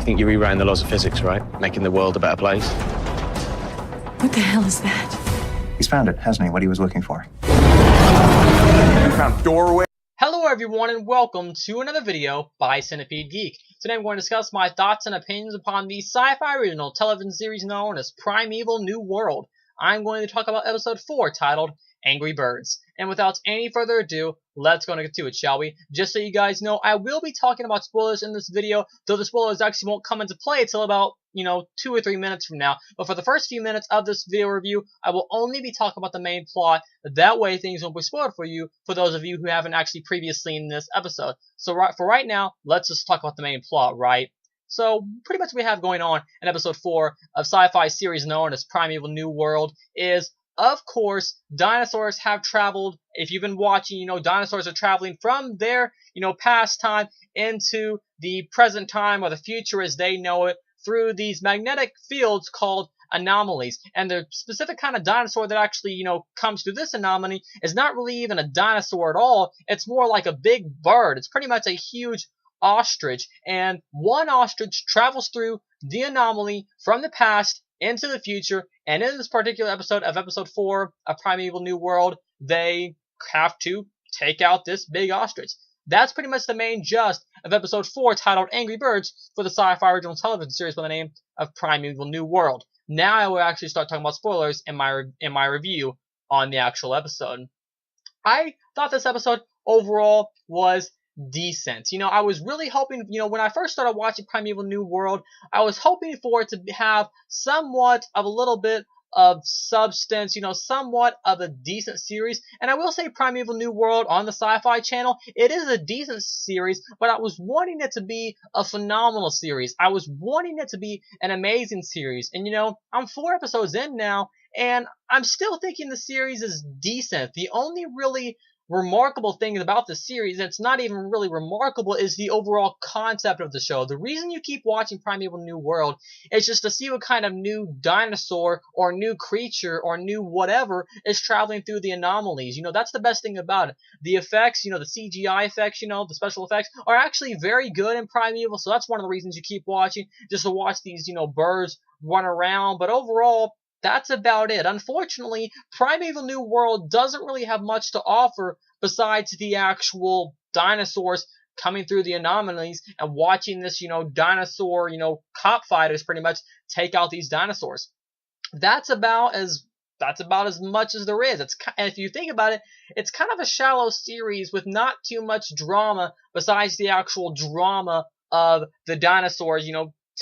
think you're rewriting the laws of physics, right? Making the world a better place? What the hell is that? He's found it, hasn't he? What he was looking for. You found doorway. Hello everyone and welcome to another video by Centipede Geek. Today I'm going to discuss my thoughts and opinions upon the sci-fi original television series known as Primeval New World. I'm going to talk about episode 4 titled Angry Birds. And without any further ado, let's go and get to it, shall we? Just so you guys know, I will be talking about spoilers in this video, though the spoilers actually won't come into play until about 2 or 3 minutes from now. But for the first few minutes of this video review, I will only be talking about the main plot. That way things won't be spoiled for you, for those of you who haven't actually previously seen this episode. So for right now, let's just talk about the main plot, right? So pretty much what we have going on in episode 4 of sci-fi series known as Primeval New World is, of course, dinosaurs have traveled. If you've been watching, dinosaurs are traveling from their, past time into the present time, or the future as they know it, through these magnetic fields called anomalies. And the specific kind of dinosaur that actually, comes through this anomaly is not really even a dinosaur at all. It's more like a big bird. It's pretty much a huge ostrich. And one ostrich travels through the anomaly from the past into the future, and in this particular episode of episode 4 of Primeval New World, they have to take out this big ostrich. That's pretty much the main gist of episode 4 titled Angry Birds for the sci-fi original television series by the name of Primeval New World. Now I will actually start talking about spoilers in my review on the actual episode. I thought this episode overall was decent. I was really hoping, when I first started watching Primeval New World, I was hoping for it to have somewhat of a little bit of substance, somewhat of a decent series. And I will say Primeval New World on the Sci-Fi Channel, it is a decent series, but I was wanting it to be a phenomenal series. I was wanting it to be an amazing series. And I'm 4 episodes in now, and I'm still thinking the series is decent. The only really remarkable thing about the series, and it's not even really remarkable, is the overall concept of the show. The reason you keep watching Primeval New World is just to see what kind of new dinosaur or new creature or new whatever is traveling through the anomalies. That's the best thing about it. The effects, the CGI effects, the special effects are actually very good in Primeval, so that's one of the reasons you keep watching, just to watch these, birds run around. But overall, that's about it. Unfortunately, Primeval New World doesn't really have much to offer besides the actual dinosaurs coming through the anomalies and watching this, dinosaur, cop fighters pretty much take out these dinosaurs. That's about as much as there is. And if you think about it, it's kind of a shallow series with not too much drama besides the actual drama of the dinosaurs,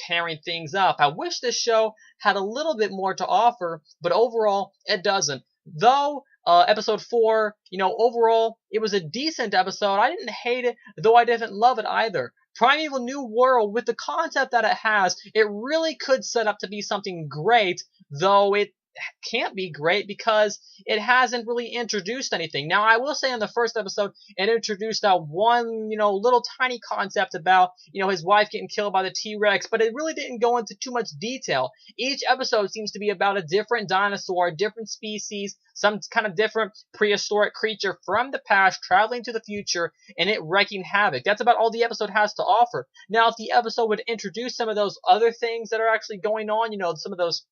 tearing things up. I wish this show had a little bit more to offer, but overall, it doesn't. Though, episode 4, overall, it was a decent episode. I didn't hate it, though I didn't love it either. Primeval New World, with the concept that it has, it really could set up to be something great, though it can't be great because it hasn't really introduced anything. Now, I will say in the first episode, it introduced that one, little tiny concept about, his wife getting killed by the T-Rex, but it really didn't go into too much detail. Each episode seems to be about a different dinosaur, a different species, some kind of different prehistoric creature from the past traveling to the future and it wreaking havoc. That's about all the episode has to offer. Now, if the episode would introduce some of those other things that are actually going on, some of those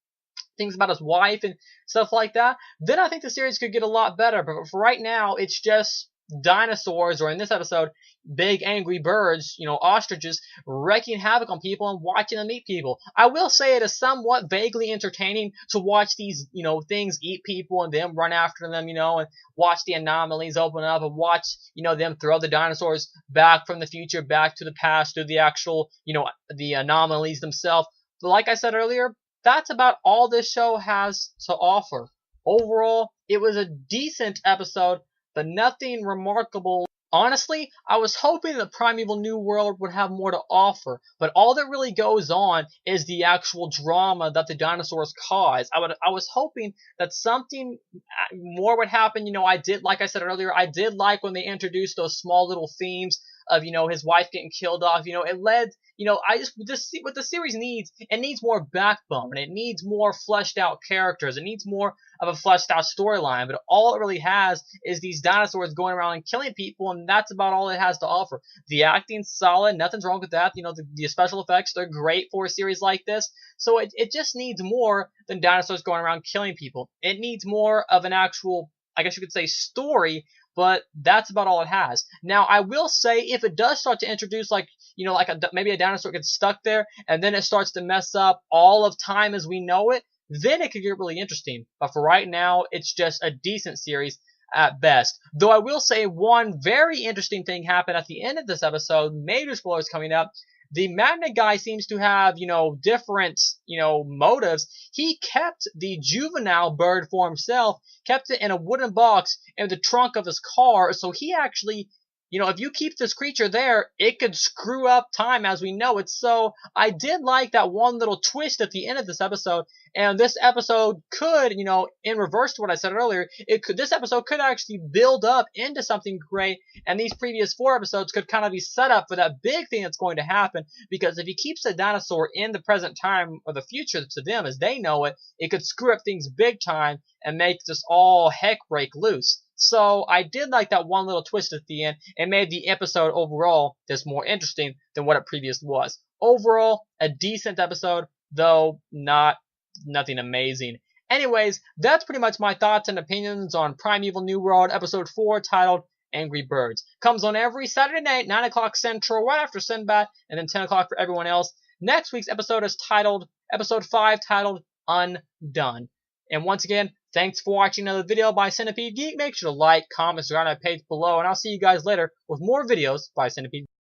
things about his wife and stuff like that, then I think the series could get a lot better. But for right now, it's just dinosaurs, or in this episode, big angry birds, ostriches, wreaking havoc on people and watching them eat people. I will say it is somewhat vaguely entertaining to watch these, things eat people and them run after them, and watch the anomalies open up and watch, them throw the dinosaurs back from the future, back to the past, to the actual, the anomalies themselves. But like I said earlier, that's about all this show has to offer. Overall, it was a decent episode, but nothing remarkable. Honestly, I was hoping that Primeval New World would have more to offer, but all that really goes on is the actual drama that the dinosaurs cause. I was hoping that something more would happen. Like I said earlier, I did like when they introduced those small little themes of, his wife getting killed off. It led, what the series needs, it needs more backbone. It needs more fleshed out characters. It needs more of a fleshed out storyline. But all it really has is these dinosaurs going around and killing people, and that's about all it has to offer. The acting's solid. Nothing's wrong with that. The special effects, they're great for a series like this. So it just needs more than dinosaurs going around killing people. It needs more of an actual, I guess you could say, story, but that's about all it has. Now, I will say, if it does start to introduce, maybe a dinosaur gets stuck there, and then it starts to mess up all of time as we know it, then it could get really interesting. But for right now, it's just a decent series at best. Though I will say one very interesting thing happened at the end of this episode. Major spoilers coming up. The magnet guy seems to have, different, motives. He kept the juvenile bird for himself, kept it in a wooden box in the trunk of his car. So he actually, if you keep this creature there, it could screw up time as we know it. So I did like that one little twist at the end of this episode. And this episode could, in reverse to what I said earlier, this episode could actually build up into something great, and these previous 4 episodes could kind of be set up for that big thing that's going to happen, because if he keeps the dinosaur in the present time or the future to them as they know it, it could screw up things big time and make this all heck break loose. So I did like that one little twist at the end. It made the episode overall just more interesting than what it previously was. Overall, a decent episode, though nothing amazing. Anyways, that's pretty much my thoughts and opinions on Primeval New World Episode 4, titled Angry Birds. Comes on every Saturday night, 9 o'clock Central, right after Sinbad, and then 10 o'clock for everyone else. Next week's episode is Episode 5, titled Undone. And once again, thanks for watching another video by Centipede Geek. Make sure to like, comment, subscribe on my page below, and I'll see you guys later with more videos by Centipede Geek.